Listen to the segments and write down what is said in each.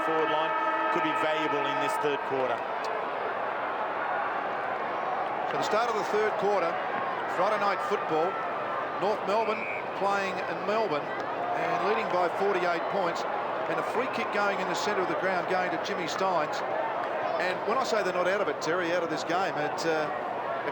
forward line could be valuable in this third quarter. So the start of the third quarter, Friday night football, North Melbourne playing in Melbourne and leading by 48 points, and a free kick going in the centre of the ground going to Jimmy Stynes. And when I say they're not out of it, Terry, out of this game, it's a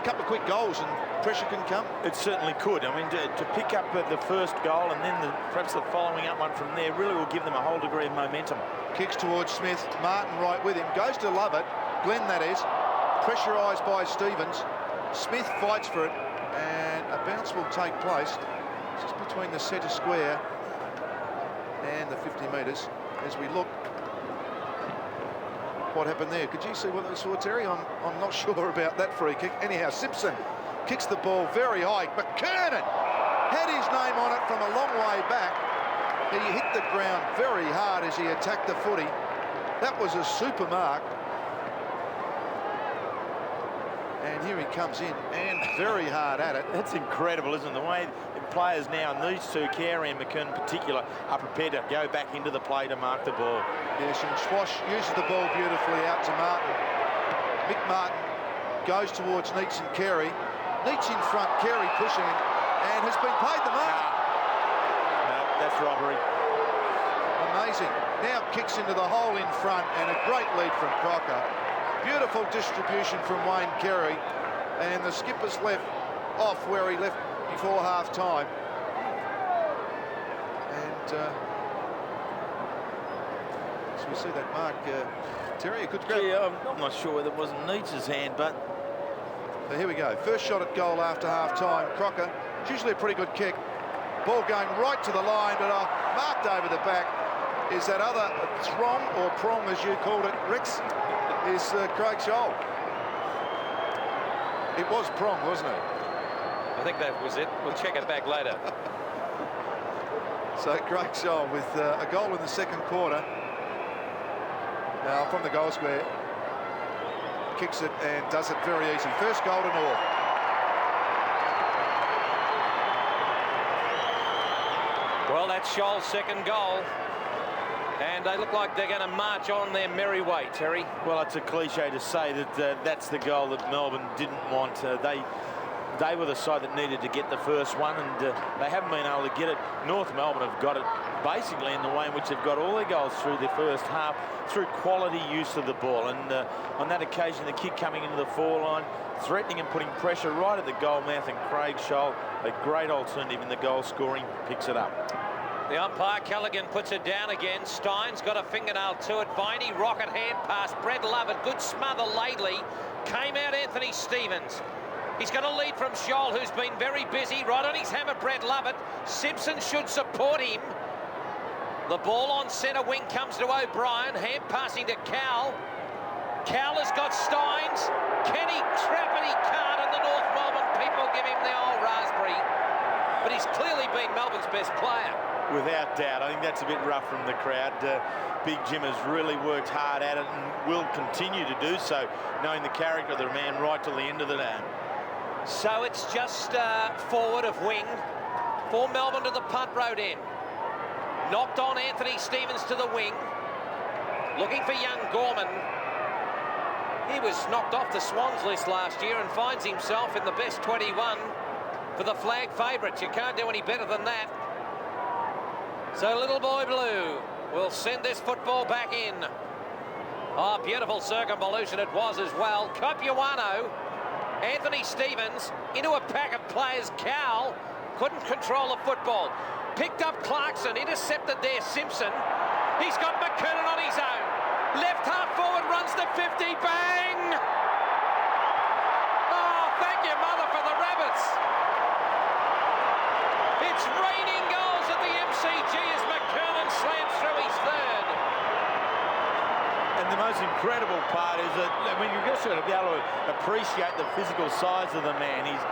couple of quick goals and pressure can come. It certainly could. I mean, to pick up the first goal and then perhaps the following up one from there really will give them a whole degree of momentum. Kicks towards Smith, Martin right with him, goes to Lovett, Glenn that is, pressurised by Stevens. Smith fights for it, and a bounce will take place just between the centre square and the 50 metres. As we look, what happened there? Could you see what they saw, Terry? I'm not sure about that free kick. Anyhow, Simpson kicks the ball very high. McKernan had his name on it from a long way back. He hit the ground very hard as he attacked the footy. That was a super mark. And here he comes in, and very hard at it. That's incredible, isn't it? The way players now, and these two, Carey and McKern in particular, are prepared to go back into the play to mark the ball. Yes, and Swash uses the ball beautifully out to Martin. Mick Martin goes towards Neitz and Carey. Neitz in front, Carey pushing, and has been paid the mark. No, that's robbery. Amazing. Now kicks into the hole in front, and a great lead from Crocker. Beautiful distribution from Wayne Carey, and the skipper's left off where he left before half-time. And so we see that mark. Terry, a good grab. Yeah, I'm not sure whether it wasn't Neitz' hand, but... So here we go. First shot at goal after half-time. Crocker, it's usually a pretty good kick. Ball going right to the line, but marked over the back is that other throng, or prong as you called it, Rex, is Craig Scholl. It was prong, wasn't it? I think that was it. We'll check it back later. So Craig Scholl with a goal in the second quarter. Now from the goal square, kicks it and does it very easy. First goal to North. Well, that's Scholl's second goal. And they look like they're going to march on their merry way, Terry. Well, it's a cliche to say that that's the goal that Melbourne didn't want. They were the side that needed to get the first one, and they haven't been able to get it. North Melbourne have got it basically in the way in which they've got all their goals through the first half, through quality use of the ball. And on that occasion, the kick coming into the foreline, threatening and putting pressure right at the goal mouth, and Craig Scholl, a great alternative in the goal scoring, picks it up. The umpire, Callaghan, puts it down again. Stynes got a fingernail to it. Viney, rocket hand pass. Brett Lovett, good smother lately. Came out Anthony Stevens. He's got a lead from Scholl, who's been very busy. Right on his hammer, Brett Lovett. Simpson should support him. The ball on centre wing comes to O'Brien. Hand passing to Cowell. Cowell has got Stynes. Can he trap it? He can't, and the North Melbourne people give him the old raspberry. But he's clearly been Melbourne's best player. Without doubt. I think that's a bit rough from the crowd. Big Jim has really worked hard at it and will continue to do so, knowing the character of the man right till the end of the day. So it's just forward of wing for Melbourne to the punt road end. Knocked on Anthony Stevens to the wing. Looking for young Gorman. He was knocked off the Swans list last year and finds himself in the best 21 for the flag favourites. You can't do any better than that. So Little Boy Blue will send this football back in. Oh, beautiful circumvolution it was as well. Copuano, Anthony Stevens into a pack of players. Cowell couldn't control the football. Picked up Clarkson, intercepted there Simpson. He's got McKernan on his own. Left half forward, runs to 50, bang! Oh, thank you, mother, for the Rabbits. It's raining goals at the MCG as McKernan slams through his third. And the most incredible part is that, I mean, you've just got to be able to appreciate the physical size of the man. He's,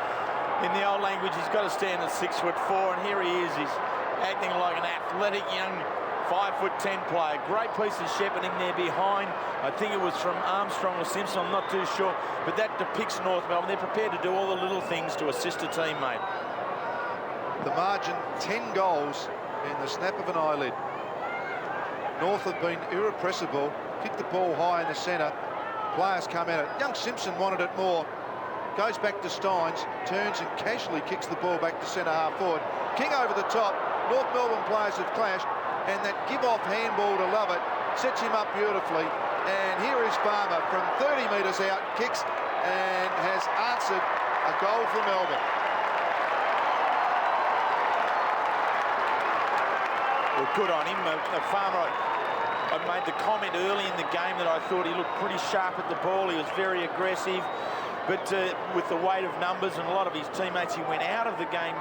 in the old language, he's got to stand at 6'4", and here he is. He's acting like an athletic young 5'10" player. Great piece of shepherding there behind. I think it was from Armstrong or Simpson, I'm not too sure, but that depicts North Melbourne. They're prepared to do all the little things to assist a teammate. The margin, 10 goals in the snap of an eyelid. North have been irrepressible. Kick the ball high in the centre. Players come at it. Young Simpson wanted it more. Goes back to Stynes, turns and casually kicks the ball back to centre half forward. King over the top. North Melbourne players have clashed, and that give-off handball to Lovett sets him up beautifully. And here is Farmer from 30 metres out, kicks and has answered a goal for Melbourne. Well, good on him. Farmer, I made the comment early in the game that I thought he looked pretty sharp at the ball. He was very aggressive. But with the weight of numbers and a lot of his teammates, he went out of the game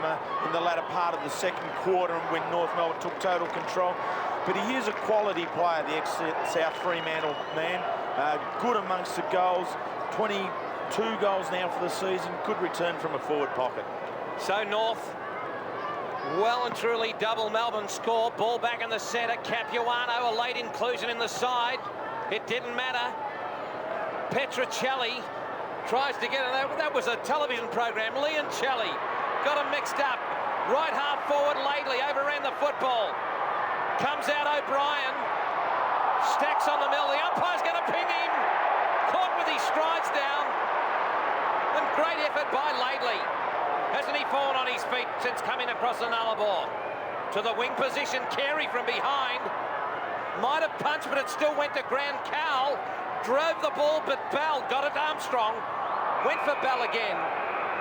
in the latter part of the second quarter when North Melbourne took total control. But he is a quality player, the ex-South Fremantle man. Good amongst the goals. 22 goals now for the season. Good return from a forward pocket. So North, well and truly double Melbourne score. Ball back in the centre. Capuano, a late inclusion in the side. It didn't matter. Petrocelli tries to get it. That was a television program. Leoncelli got him mixed up. Right half forward, Laidley overran the football. Comes out O'Brien. Stacks on the mill. The umpire's going to ping him. Caught with his strides down. And great effort by Laidley. Hasn't he fallen on his feet since coming across the Nullarbor? To the wing position, Carey from behind. Might have punched, but it still went to Grand Cowell. Drove the ball, but Bell got it to Armstrong. Went for Bell again.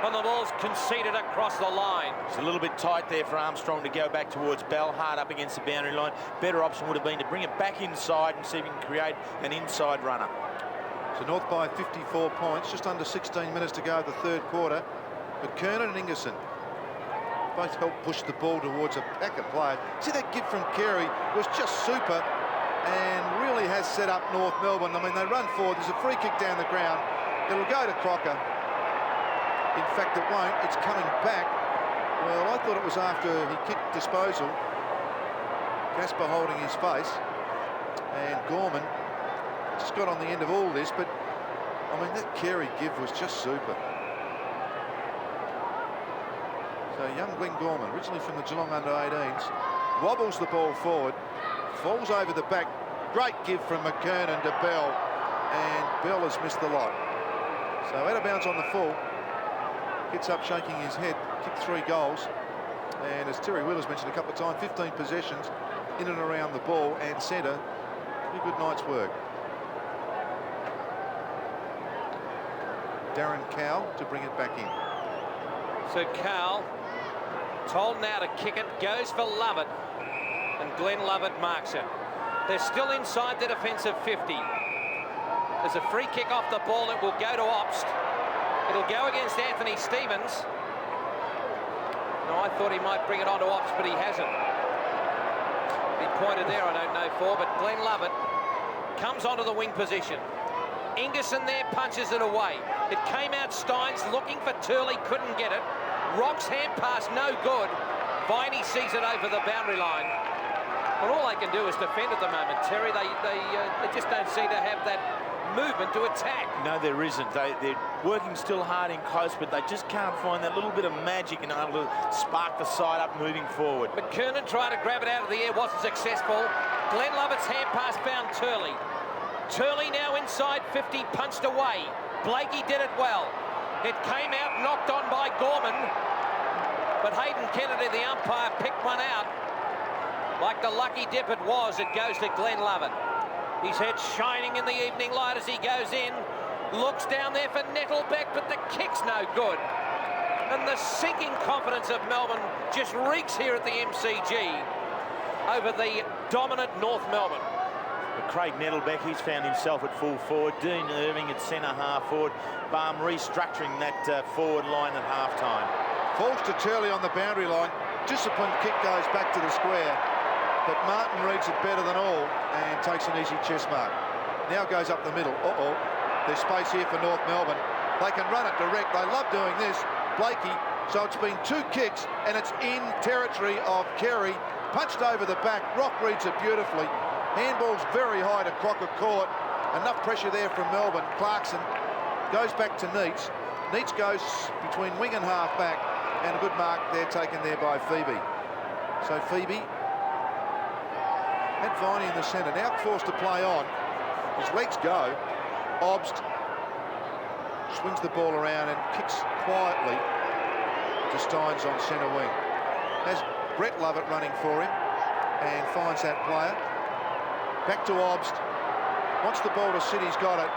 And the ball's conceded across the line. It's a little bit tight there for Armstrong to go back towards Bell, hard up against the boundary line. Better option would have been to bring it back inside and see if he can create an inside runner. So North by 54 points, just under 16 minutes to go of the third quarter. But Kernan and Ingerson both helped push the ball towards a pack of players. See, that give from Carey was just super and really has set up North Melbourne. I mean, they run forward. There's a free kick down the ground. It'll go to Crocker. In fact, it won't. It's coming back. Well, I thought it was after he kicked disposal. Casper holding his face. And Gorman just got on the end of all this. But, I mean, that Carey give was just super. So young Glenn Gorman, originally from the Geelong under-18s, wobbles the ball forward. Falls over the back. Great give from McKernan to Bell. And Bell has missed the lot. So out of bounds on the full. Gets up shaking his head. Kicked 3 goals. And as Terry Wheeler's mentioned a couple of times, 15 possessions in and around the ball and centre. Pretty good night's work. Darren Cowell to bring it back in. So Cowell told now to kick it. Goes for Lovett. And Glenn Lovett marks it. They're still inside the defensive 50. There's a free kick off the ball. It will go to Obst. It'll go against Anthony Stevens. No, I thought he might bring it on to Obst, but he hasn't. He pointed there, I don't know for, but Glenn Lovett comes onto the wing position. Ingerson there punches it away. It came out Stynes looking for Turley, couldn't get it. Rock's hand pass, no good. Viney sees it over the boundary line. And all they can do is defend at the moment, Terry. They just don't seem to have that movement to attack. No, there isn't. They're working still hard in close, but they just can't find that little bit of magic and able to spark the side up moving forward. McKernan tried to grab it out of the air, wasn't successful. Glenn Lovett's hand pass found Turley. Turley now inside 50, punched away. Blakey did it well. It came out, knocked on by Gorman, but Hayden Kennedy, the umpire, picked one out. Like the lucky dip it was, it goes to Glenn Lovett. His head shining in the evening light as he goes in. Looks down there for Nettlebeck, but the kick's no good. And the sinking confidence of Melbourne just reeks here at the MCG over the dominant North Melbourne. But Craig Nettlebeck, he's found himself at full forward. Dean Irving at centre half forward. Barm restructuring that forward line at half time. Falls to Turley on the boundary line. Disciplined kick goes back to the square. But Martin reads it better than all and takes an easy chest mark. Now goes up the middle. There's space here for North Melbourne. They can run it direct. They love doing this. Blakey. So it's been 2 kicks and it's in territory of Carey. Punched over the back. Rock reads it beautifully. Handball's very high to Crocker Court. Enough pressure there from Melbourne. Clarkson goes back to Neitz. Neitz goes between wing and half back. And a good mark there taken there by Phoebe. So Phoebe Had Viney in the centre, now forced to play on. His legs go. Obst swings the ball around and kicks quietly to Stynes on centre wing. Has Brett Lovett running for him and finds that player. Back to Obst. Wants the ball to sit, he's got it.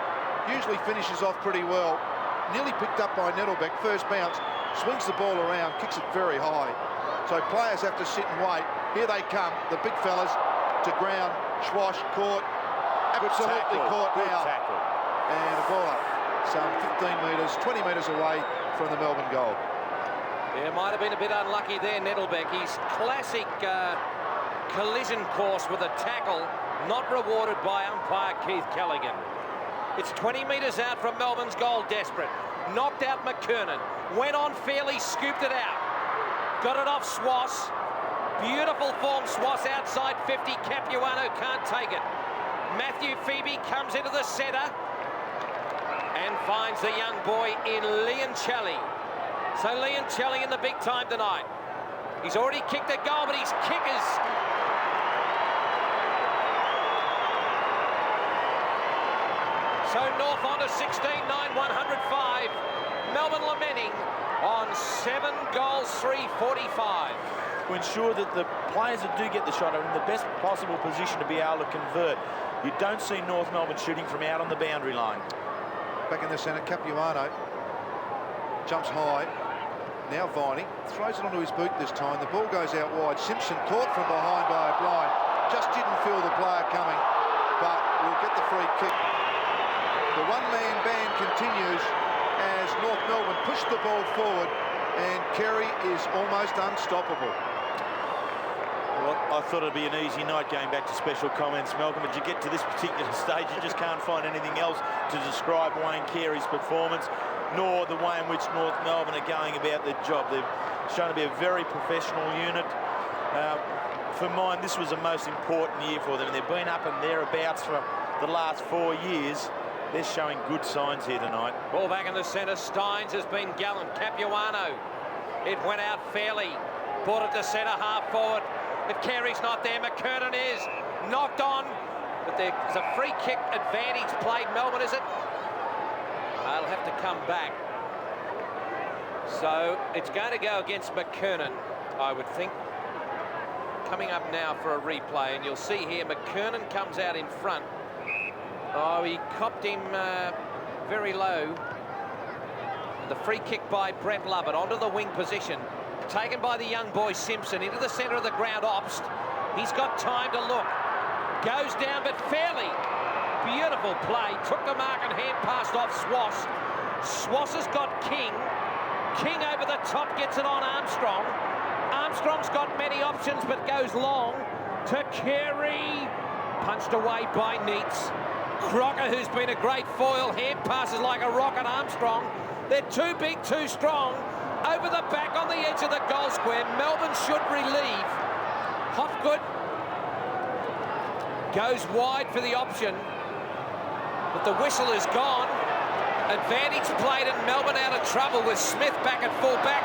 Usually finishes off pretty well. Nearly picked up by Nettlebeck. First bounce, swings the ball around, kicks it very high. So players have to sit and wait. Here they come, the big fellas to ground. Schwash caught. Absolutely caught now. Tackle. And a ball up. Some 15 metres, 20 metres away from the Melbourne goal. Yeah, might have been a bit unlucky there, Nettlebeck. His classic collision course with a tackle, not rewarded by umpire Keith Callaghan. It's 20 metres out from Melbourne's goal, desperate. Knocked out McKernan. Went on fairly, scooped it out. Got it off Swass. Beautiful form, Swass outside 50. Capuano can't take it. Matthew Phoebe comes into the centre and finds the young boy in Liancelli. So Liancelli in the big time tonight. He's already kicked a goal, but his kickers. So North on to 16-9, 105. Melbourne lamenting on 7 goals, 345. To ensure that the players that do get the shot are in the best possible position to be able to convert. You don't see North Melbourne shooting from out on the boundary line. Back in the centre, Capuano jumps high. Now Viney throws it onto his boot this time. The ball goes out wide. Simpson caught from behind by O'Brien. Just didn't feel the player coming, but will get the free kick. The one-man band continues as North Melbourne push the ball forward, and Carey is almost unstoppable. Well, I thought it'd be an easy night going back to special comments, Malcolm, but you get to this particular stage, you just can't find anything else to describe Wayne Carey's performance, nor the way in which North Melbourne are going about their job. They've shown to be a very professional unit. For mine, this was the most important year for them. They've been up and thereabouts for the last 4 years. They're showing good signs here tonight. Ball back in the centre. Stynes has been gallant. Capuano. It went out fairly. Brought it to centre, half forward. If Carey's not there, McKernan is. Knocked on. But there's a free kick advantage played. Melbourne, is it? They'll have to come back. So it's going to go against McKernan, I would think. Coming up now for a replay, and you'll see here McKernan comes out in front. Oh, he copped him very low. And the free kick by Brett Lovett onto the wing position. Taken by the young boy Simpson into the centre of the ground. Obst. He's got time to look. Goes down, but fairly. Beautiful play. Took the mark and hand passed off Swass. Swass has got King. King over the top gets it on Armstrong. Armstrong's got many options, but goes long to Carey. Punched away by Neitz. Crocker, who's been a great foil, hand passes like a rocket. Armstrong. They're too big, too strong. Over the back on the edge of the goal square. Melbourne should relieve. Hopgood goes wide for the option, but the whistle is gone. Advantage played and Melbourne out of trouble with Smith back at full-back.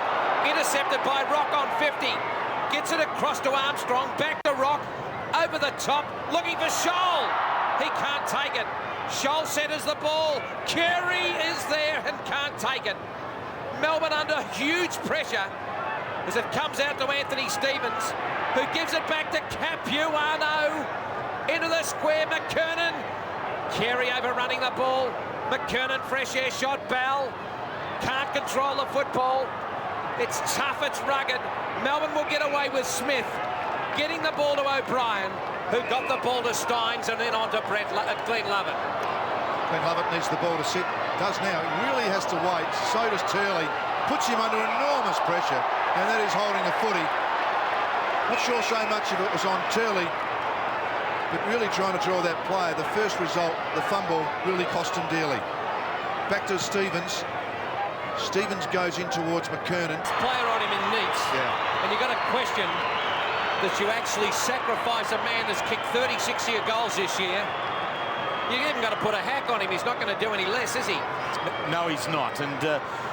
Intercepted by Rock on 50. Gets it across to Armstrong. Back to Rock. Over the top. Looking for Scholl. He can't take it. Scholl centres the ball. Carey is there and can't take it. Melbourne under huge pressure as it comes out to Anthony Stevens, who gives it back to Capuano. Into the square, McKernan. Carey overrunning the ball. McKernan, fresh air shot. Bell can't control the football. It's tough, it's rugged. Melbourne will get away with Smith. Getting the ball to O'Brien, who got the ball to Stynes and then on to Glenn Lovett. Glenn Lovett needs the ball to sit. Does now. He really has to wait. So does Turley. Puts him under enormous pressure, and that is holding a footy. Not sure so much if it was on Turley, but really trying to draw that player. The first result, the fumble, really cost him dearly. Back to Stevens. Stevens goes in towards McKernan. Player on him in Neitz. Yeah. And you've got to question that you actually sacrifice a man that's kicked 36 of your goals this year You even got to put a hack on him. He's not going to do any less, is he? No, he's not. And,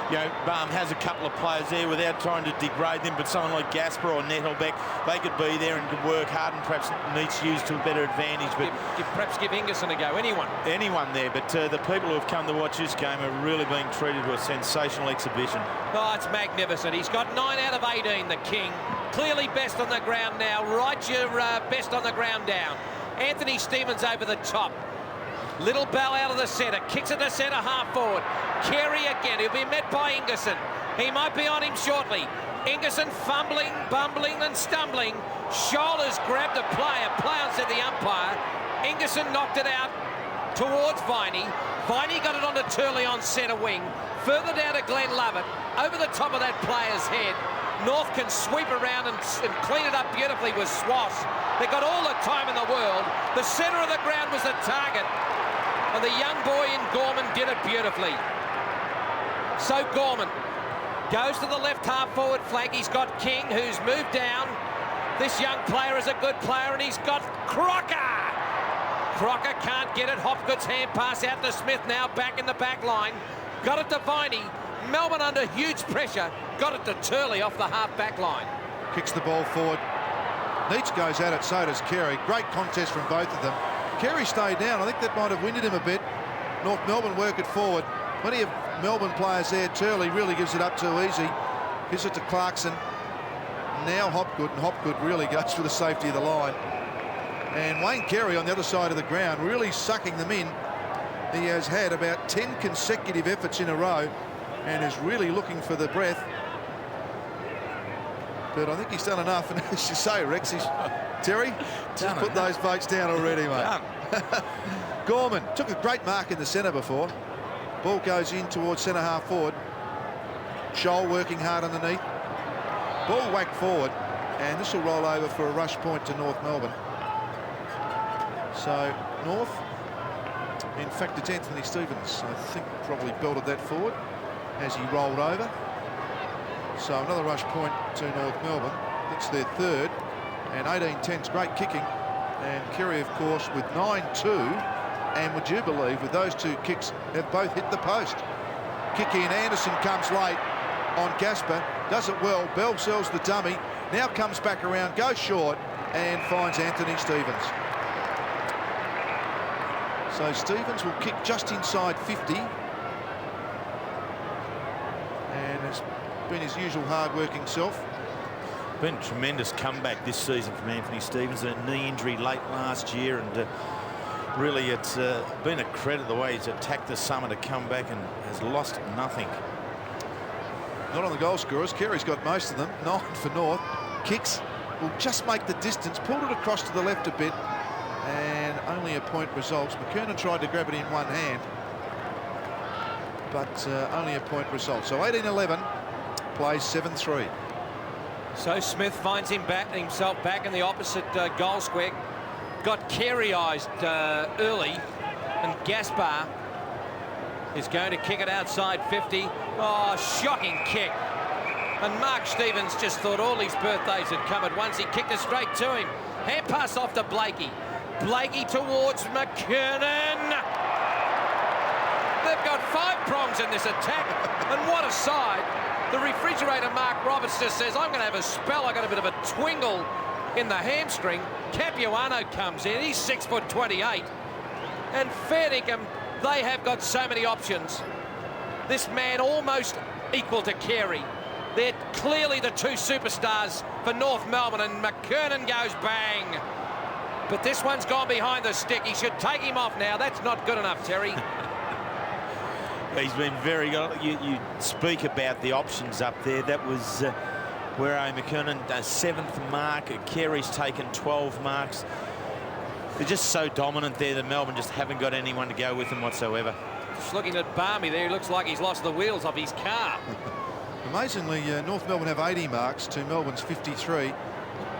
you know, Barm has a couple of players there without trying to degrade them, but someone like Gasper or Nettelbeck, they could be there and could work hard and perhaps Neitz used to a better advantage. But perhaps give Ingerson a go. Anyone there. But the people who have come to watch this game are really being treated to a sensational exhibition. Oh, it's magnificent. He's got 9 out of 18, the King. Clearly best on the ground now. Write your best on the ground down. Anthony Stevens over the top. Little Bell out of the centre, kicks it to centre half forward. Carey again, he'll be met by Ingerson. He might be on him shortly. Ingerson fumbling, bumbling and stumbling. Shoulders grabbed a player, said the umpire. Ingerson knocked it out towards Viney. Viney got it onto Turley on centre wing. Further down to Glenn Lovett, over the top of that player's head. North can sweep around and clean it up beautifully with Swass. They've got all the time in the world. The centre of the ground was the target. And the young boy in Gorman did it beautifully. So Gorman goes to the left half forward flank. He's got King, who's moved down. This young player is a good player, and he's got Crocker. Crocker can't get it. Hopgood's hand pass out to Smith, now back in the back line. Got it to Viney. Melbourne under huge pressure. Got it to Turley off the half back line. Kicks the ball forward. Neitz goes at it, so does Carey. Great contest from both of them. Carey stayed down. I think that might have winded him a bit. North Melbourne work it forward. Plenty of Melbourne players there. Turley really gives it up too easy. Gives it to Clarkson. Now Hopgood, and Hopgood really goes for the safety of the line. And Wayne Carey on the other side of the ground really sucking them in. He has had about 10 consecutive efforts in a row and is really looking for the breath. But I think he's done enough. And as you say, Rex, he's... Terry, just put those votes down already, mate. Gorman took a great mark in the centre before. Ball goes in towards centre half forward. Scholl working hard underneath. Ball whacked forward, and this will roll over for a rush point to North Melbourne. So North, in fact, it's Anthony Stevens, I think, probably belted that forward as he rolled over. So another rush point to North Melbourne. It's their third. And 18-10's great kicking. And Carey, of course, with 9-2. And would you believe, with those two kicks, have both hit the post. Kick in, Anderson comes late on Gasper. Does it well. Bell sells the dummy. Now comes back around, goes short, and finds Anthony Stevens. So Stevens will kick just inside 50. And has been his usual hard-working self. Been a tremendous comeback this season from Anthony Stevens. A knee injury late last year, and really it's been a credit the way he's attacked the summer to come back and has lost nothing. Not on the goal scorers. Carey's got most of them. 9 for North. Kicks will just make the distance. Pulled it across to the left a bit, and only a point results. McKernan tried to grab it in one hand, but only a point results. So 18-11 plays 7-3. So Smith finds himself back in the opposite goal square. Got Careyized early, and Gaspar is going to kick it outside 50. Oh, shocking kick. And Mark Stevens just thought all his birthdays had come at once. He kicked it straight to him. Hand pass off to Blakey. Blakey towards McKernan. They've got 5 prongs in this attack, and what a side. The refrigerator Mark Roberts just says, I'm going to have a spell. I got a bit of a twingle in the hamstring. Capuano comes in. He's 6'28". And fair dinkum, they have got so many options. This man almost equal to Carey. They're clearly the two superstars for North Melbourne, and McKernan goes bang. But this one's gone behind the stick. He should take him off now. That's not good enough, Terry. He's been very good. You speak about the options up there. That was where McKernan, 7th mark. Carey's taken 12 marks. They're just so dominant there that Melbourne just haven't got anyone to go with them whatsoever. Just looking at Barmy there, he looks like he's lost the wheels off his car. Amazingly, North Melbourne have 80 marks to Melbourne's 53.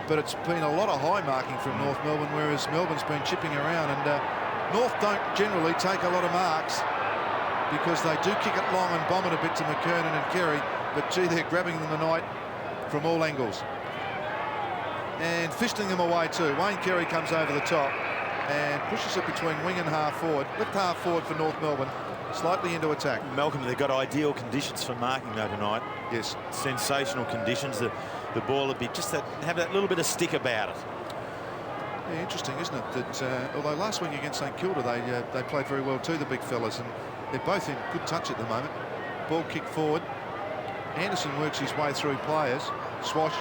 But it's been a lot of high marking from North Melbourne, whereas Melbourne's been chipping around. And North don't generally take a lot of marks, because they do kick it long and bomb it a bit to McKernan and Carey, but gee, they're grabbing them tonight from all angles. And fisting them away too. Wayne Carey comes over the top. and pushes it between wing and half forward. Left half forward for North Melbourne, slightly into attack. Malcolm, they've got ideal conditions for marking though tonight. Yes. Sensational conditions. The ball would be just have that little bit of stick about it. Yeah, interesting, isn't it? That although last week against St Kilda they played very well too, the big fellas, and they're both in good touch at the moment. Ball kicked forward. Anderson works his way through players. Swash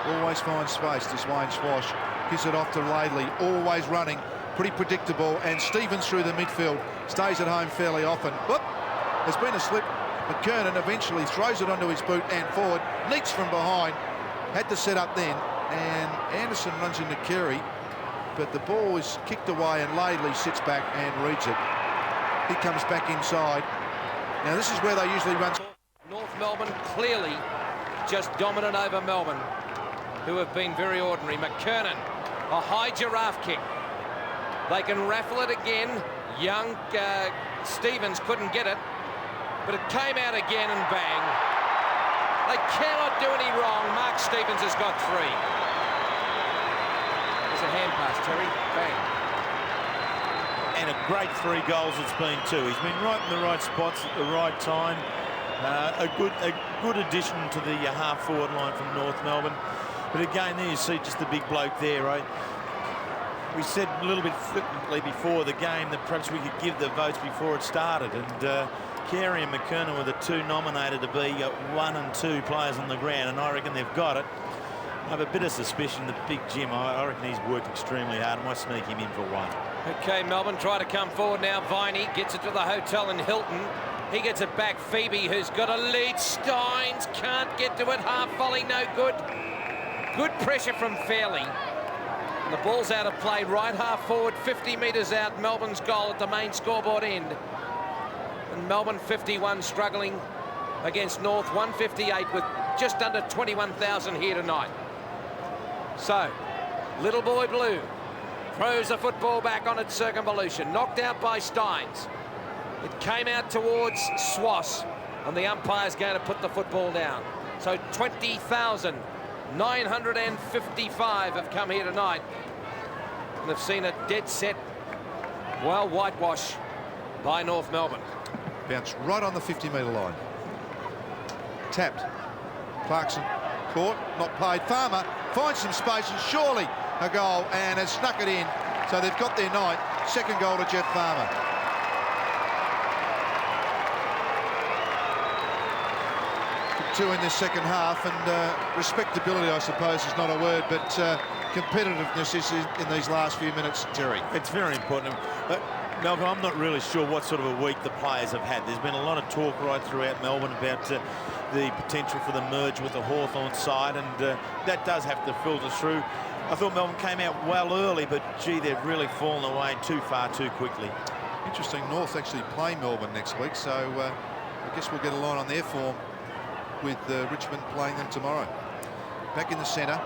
always finds space. This Wayne Swash gives it off to Laidley, always running, pretty predictable. And Stevens through the midfield stays at home fairly often. Whoop! There's been a slip. McKernan eventually throws it onto his boot and forward. Neats from behind. Had to set up then. And Anderson runs into Carey, but the ball is kicked away and Laidley sits back and reads it. He comes back inside. Now this is where they usually run. North Melbourne clearly just dominant over Melbourne, who have been very ordinary. McKernan, a high giraffe kick. They can raffle it again. Young Stevens couldn't get it, but it came out again and bang. They cannot do any wrong. Mark Stevens has got 3. There's a hand pass, Terry. Bang. And a great 3 goals it's been too. He's been right in the right spots at the right time. A good addition to the half-forward line from North Melbourne. But again, there you see just the big bloke there, right? We said a little bit flippantly before the game that perhaps we could give the votes before it started. And Carey and McKernan were the 2 nominated to be 1 and 2 players on the ground, and I reckon they've got it. I have a bit of suspicion that Big Jim, I reckon he's worked extremely hard. I might sneak him in for 1. Okay, Melbourne try to come forward now. Viney gets it to the hotel in Hilton. He gets it back. Phoebe, who's got a lead. Stynes can't get to it. Half volley, no good. Good pressure from Fairley. And the ball's out of play. Right half forward, 50 metres out. Melbourne's goal at the main scoreboard end. And Melbourne 51 struggling against North 158 with just under 21,000 here tonight. So, Little Boy Blue throws the football back on its circumvolution. Knocked out by Stynes. It came out towards Swass, and the umpire's going to put the football down. So 20,955 have come here tonight and have seen a dead set, well, whitewash by North Melbourne. Bounce right on the 50-metre line. Tapped. Clarkson caught, not played. Farmer finds some space and surely a goal and has snuck it in. So they've got their night. Second goal to Jeff Farmer. Two in this second half, and respectability, I suppose, is not a word, but competitiveness is in these last few minutes, Terry. It's very important. Malcolm, I'm not really sure what sort of a week the players have had. There's been a lot of talk right throughout Melbourne about the potential for the merge with the Hawthorn side, and that does have to filter through. I thought Melbourne came out well early, but gee, they've really fallen away too far too quickly. Interesting, North actually play Melbourne next week, so I guess we'll get a line on their form with Richmond playing them tomorrow. Back in the centre.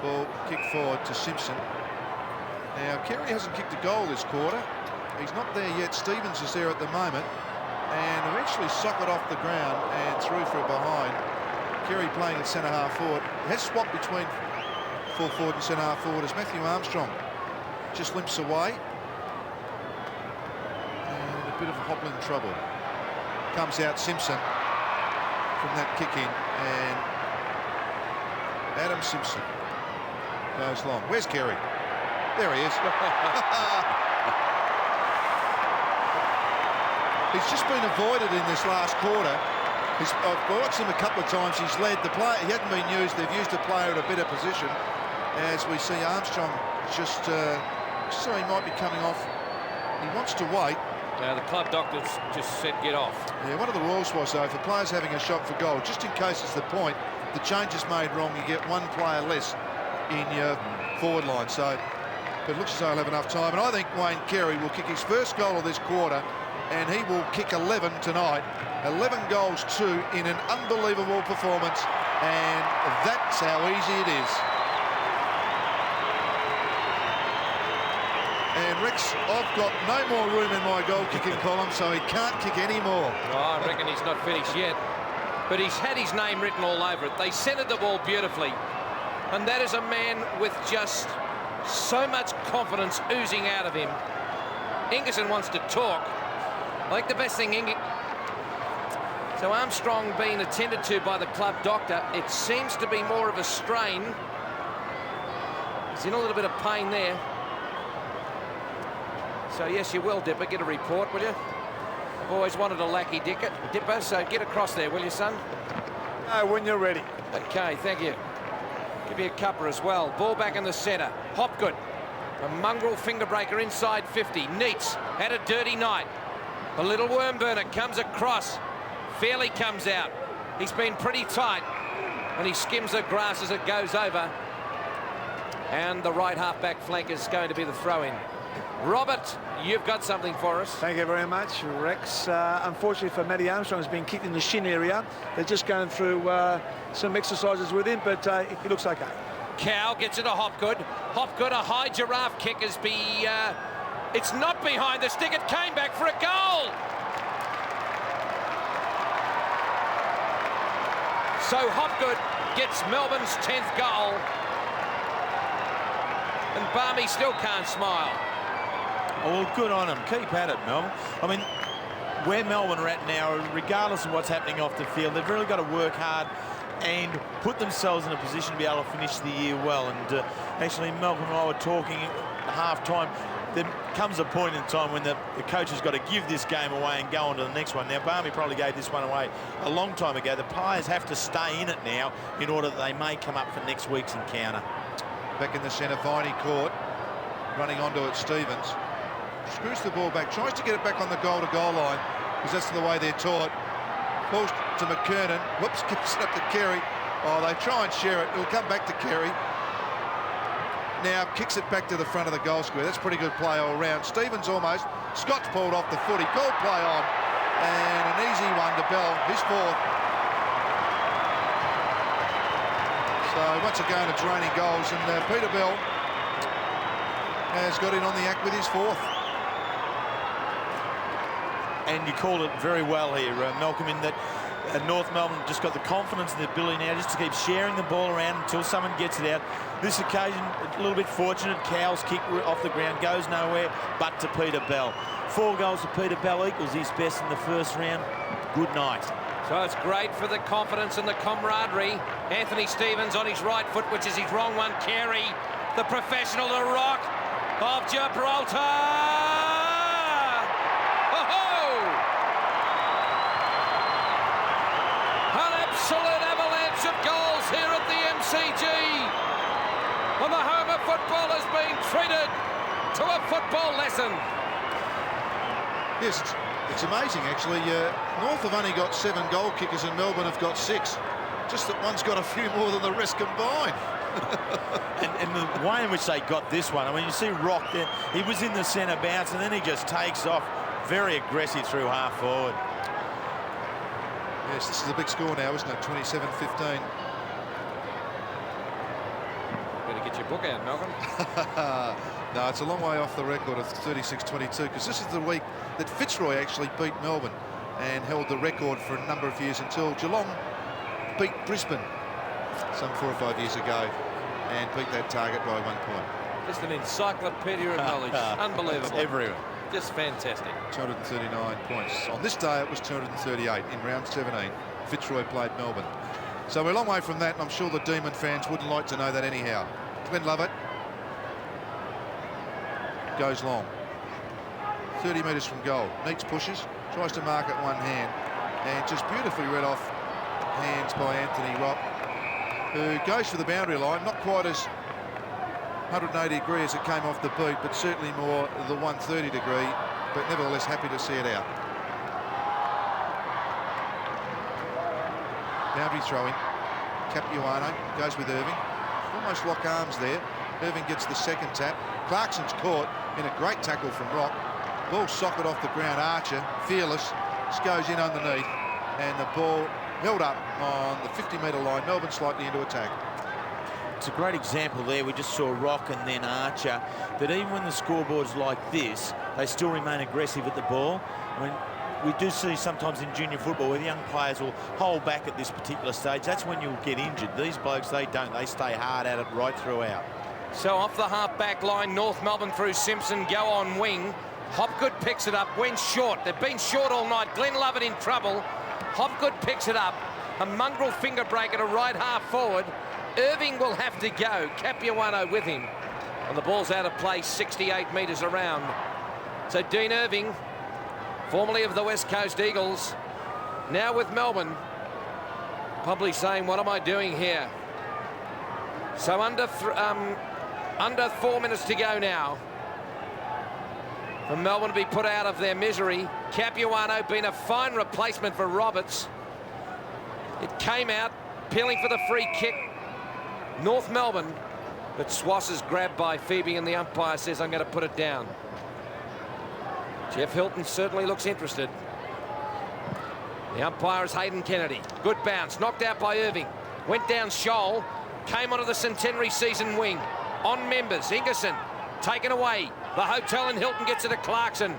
Ball kicked forward to Simpson. Now, Carey hasn't kicked a goal this quarter. He's not there yet. Stevens is there at the moment. And eventually socked off the ground and through for a behind. Carey playing at centre half forward. Has swapped between full forward and centre half forward as Matthew Armstrong just limps away. And a bit of hobbling trouble. Comes out Simpson from that kick in, and Adam Simpson goes long. Where's Carey? There he is. He's just been avoided in this last quarter. I've watched him a couple of times. He's led the player. He hasn't been used. They've used a player at a better position. As we see Armstrong just so he might be coming off. He wants to wait. Now the club doctors just said get off. Yeah, one of the rules was, though, if a player's having a shot for goal, just in case it's the point, the change is made wrong, you get 1 player less in your forward line. So, but it looks as though he'll have enough time. And I think Wayne Carey will kick his first goal of this quarter, and he will kick 11 tonight. 11 goals, 2 in an unbelievable performance, and that's how easy it is. And Rex, I've got no more room in my goal-kicking column, so he can't kick any more. Oh, I reckon he's not finished yet. But he's had his name written all over it. They centred the ball beautifully. And that is a man with just So much confidence oozing out of him. Ingerson wants to talk. I think the best thing So Armstrong being attended to by the club doctor. It seems to be more of a strain. He's in a little bit of pain there. So yes, you will, Dipper. Get a report, will you? I've always wanted a lackey Dipper, so get across there, will you, son? When you're ready. Okay, thank you. Give you a cuppa as well. Ball back in the centre. Hopgood. A mongrel finger breaker inside 50. Neats had a dirty night. A little worm burner comes across. Fairley comes out. He's been pretty tight. And he skims the grass as it goes over. And the right half-back flank is going to be the throw-in. Robert, you've got something for us. Thank you very much, Rex. Unfortunately for Matty Armstrong, has been kicked in the shin area. They're just going through some exercises with him, but he looks okay. Cow gets it to Hopgood. Hopgood, a high giraffe kick is it's not behind the stick. It came back for a goal. So Hopgood gets Melbourne's 10th goal. And Barmy still can't smile. Oh, well, good on him. Keep at it, Melbourne. I mean, where Melbourne are at now, regardless of what's happening off the field, they've really got to work hard and put themselves in a position to be able to finish the year well. And actually, Malcolm and I were talking at half-time. There comes a point in time when the coach has got to give this game away and go on to the next one. Now, Barmy probably gave this one away a long time ago. The players have to stay in it now in order that they may come up for next week's encounter. Back in the centre, Viney caught. Running onto it, Stynes. Screws the ball back, tries to get it back on the goal-to-goal line, because that's the way they're taught. Balls to McKernan. Whoops, gives it up to Carey. Oh, they try and share it. It'll come back to Carey. Now kicks it back to the front of the goal square. That's pretty good play all round. Stevens almost. Scott's pulled off the foot. He called play on. And an easy one to Bell, his fourth. So once again, it's raining goals, and Peter Bell has got in on the act with his fourth. And you called it very well here, Malcolm, in that North Melbourne just got the confidence and the ability now just to keep sharing the ball around until someone gets it out. This occasion, a little bit fortunate. Cowell's kick off the ground, goes nowhere, but to Peter Bell. 4 goals to Peter Bell equals his best in the first round. Good night. So it's great for the confidence and the camaraderie. Anthony Stevens on his right foot, which is his wrong one. Carey, the professional, the rock of Gibraltar. Absolute avalanche of goals here at the MCG. And the home of football has been treated to a football lesson. Yes, it's amazing, actually. North have only got 7 goal kickers and Melbourne have got 6. Just that one's got a few more than the rest combined. and the way in which they got this one, I mean, you see Rock there. He was in the centre bounce, and then he just takes off. Very aggressive through half forward. Yes, this is a big score now, isn't it? 27-15. Better get your book out, Malcolm. No, it's a long way off the record of 36-22, because this is the week that Fitzroy actually beat Melbourne and held the record for a number of years until Geelong beat Brisbane some 4 or 5 years ago and beat that target by 1 point. Just an encyclopedia of knowledge. Unbelievable. Everywhere. Just fantastic. 239 points. On this day, it was 238 in round 17. Fitzroy played Melbourne. So we're a long way from that, and I'm sure the Demon fans wouldn't like to know that anyhow. Glenn Lovett goes long. 30 metres from goal. Neats pushes, tries to mark it one hand, and just beautifully read off hands by Anthony Rock, who goes for the boundary line, not quite as 180 degree as it came off the boot, but certainly more the 130 degree, but nevertheless happy to see it out. Boundary throwing. Capuano goes with Irving. Almost lock arms there. Irving gets the second tap. Clarkson's caught in a great tackle from Rock. Ball socket off the ground. Archer, fearless, just goes in underneath, and the ball held up on the 50-metre line. Melbourne slightly into attack. It's a great example there. We just saw Rock and then Archer, that even when the scoreboard's like this, they still remain aggressive at the ball. I mean, we do see sometimes in junior football where the young players will hold back at this particular stage. That's when you'll get injured. These blokes, they don't. They stay hard at it right throughout. So off the half-back line, North Melbourne through Simpson, go on wing. Hopgood picks it up, went short. They've been short all night. Glenn Lovett in trouble. Hopgood picks it up. A mongrel finger breaker to right half forward. Irving will have to go. Capuano with him. And the ball's out of play, 68 metres around. So Dean Irving, formerly of the West Coast Eagles, now with Melbourne, probably saying, what am I doing here? So under 4 minutes to go now for Melbourne to be put out of their misery. Capuano been a fine replacement for Roberts. It came out, peeling for the free kick. North Melbourne, but Swass is grabbed by Phoebe and the umpire says, I'm going to put it down. Jeff Hilton certainly looks interested. The umpire is Hayden Kennedy. Good bounce, knocked out by Irving. Went down Shoal, came onto the centenary season wing. On members, Ingerson taken away. The hotel in Hilton gets it to Clarkson.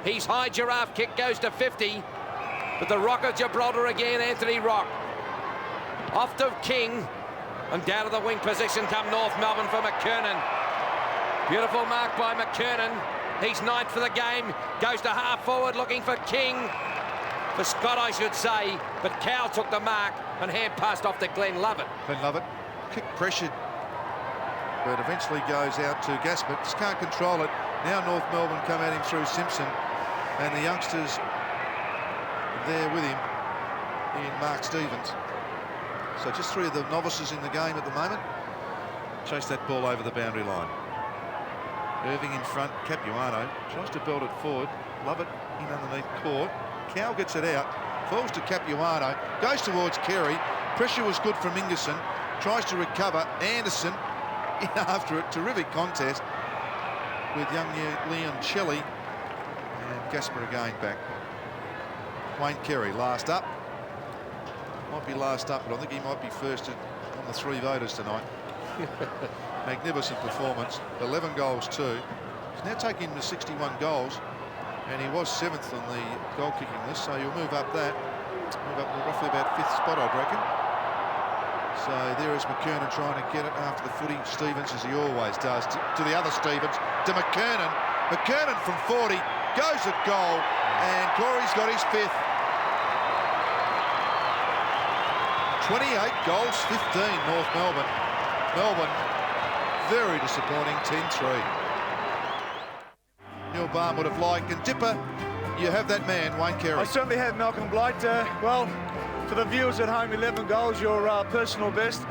He's high, giraffe kick goes to 50. But the Rock of Gibraltar again, Anthony Rock. Off to King. And down to the wing position come North Melbourne for McKernan. Beautiful mark by McKernan. He's ninth for the game. Goes to half forward looking for King. For Scott, I should say. But Cowell took the mark and hand passed off to Glenn Lovett. Glenn Lovett, kick pressured, but eventually goes out to Gaspar. Just can't control it. Now North Melbourne come at him through Simpson, and the youngsters there with him in Mark Stevens. So just three of the novices in the game at the moment. Chase that ball over the boundary line. Irving in front, Capuano tries to belt it forward. Lovett in underneath court. Cowell gets it out, falls to Capuano, goes towards Carey. Pressure was good from Ingerson. Tries to recover. Anderson in after it. Terrific contest with young Leon Shelley. And Gaspar again back. Wayne Carey last up. Might be last up, but I think he might be first on the three voters tonight. Magnificent performance. 11 goals too. He's now taking him to 61 goals. And he was 7th on the goal kicking list, so you'll move up that. Move up to roughly about 5th spot, I'd reckon. So there is McKernan trying to get it after the footy. Stevens, as he always does, to the other Stevens, to McKernan. McKernan from 40, goes at goal, and Corey's got his 5th. 28 goals, 15, North Melbourne. Melbourne, very disappointing, 10-3. Neil Barn would have liked, and Dipper, you have that man, Wayne Carey. I certainly have, Malcolm Blight. Well, for the viewers at home, 11 goals, your personal best.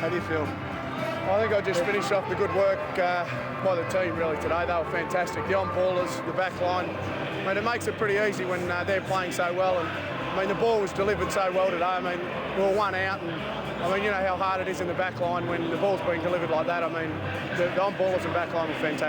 How do you feel? I think I just finished off the good work by the team really today. They were fantastic. The on-ballers, the back line. I mean, it makes it pretty easy when they're playing so well. And I mean, the ball was delivered so well today. I mean, we were one out, and I mean, you know how hard it is in the back line when the ball's being delivered like that. I mean, the on-ballers and back line were fantastic.